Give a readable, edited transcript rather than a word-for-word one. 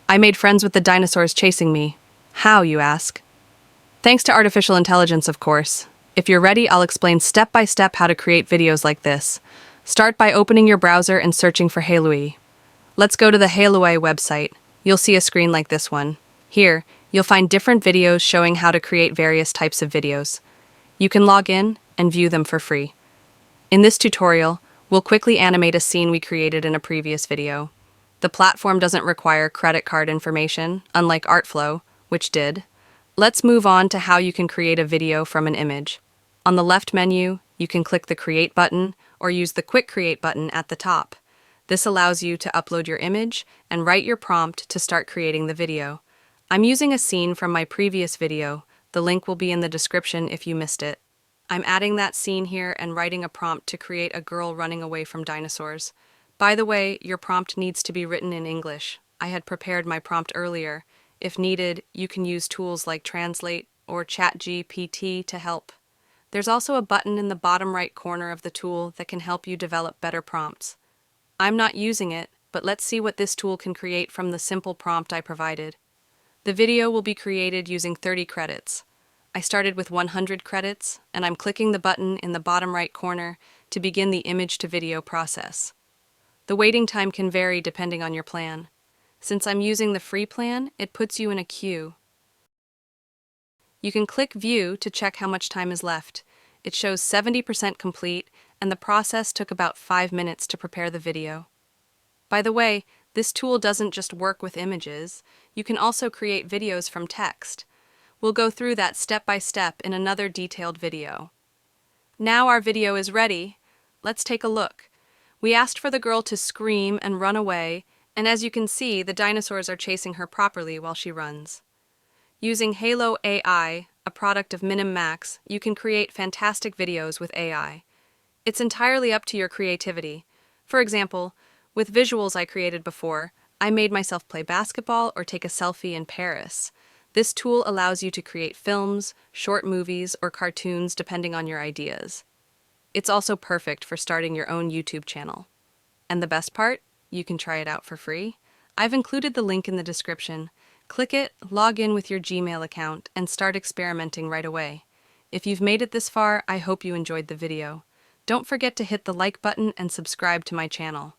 I made friends with the dinosaurs chasing me. How, you ask? Thanks to artificial intelligence, of course. If you're ready, I'll explain step by step how to create videos like this. Start by opening your browser and searching for Hailuoai. Let's go to the Hailuoai website. You'll see a screen like this one. Here, you'll find different videos showing how to create various types of videos. You can log in and view them for free. In this tutorial, we'll quickly animate a scene we created in a previous video. The platform doesn't require credit card information, unlike Artflow, which did. Let's move on to how you can create a video from an image. On the left menu, you can click the Create button or use the Quick Create button at the top. This allows you to upload your image and write your prompt to start creating the video. I'm using a scene from my previous video. The link will be in the description if you missed it. I'm adding that scene here and writing a prompt to create a girl running away from dinosaurs. By the way, your prompt needs to be written in English. I had prepared my prompt earlier. If needed, you can use tools like Translate or ChatGPT to help. There's also a button in the bottom right corner of the tool that can help you develop better prompts. I'm not using it, but let's see what this tool can create from the simple prompt I provided. The video will be created using 30 credits. I started with 100 credits, and I'm clicking the button in the bottom right corner to begin the image-to-video process. The waiting time can vary depending on your plan. Since I'm using the free plan, it puts you in a queue. You can click View to check how much time is left. It shows 70% complete, and the process took about 5 minutes to prepare the video. By the way, this tool doesn't just work with images. You can also create videos from text. We'll go through that step by step in another detailed video. Now our video is ready. Let's take a look. We asked for the girl to scream and run away, and as you can see, the dinosaurs are chasing her properly while she runs. Using Hailuoai, a product of Minimax, you can create fantastic videos with AI. It's entirely up to your creativity. For example, with visuals I created before, I made myself play basketball or take a selfie in Paris. This tool allows you to create films, short movies, or cartoons depending on your ideas. It's also perfect for starting your own YouTube channel. And the best part? You can try it out for free. I've included the link in the description. Click it, log in with your Gmail account, and start experimenting right away. If you've made it this far, I hope you enjoyed the video. Don't forget to hit the like button and subscribe to my channel.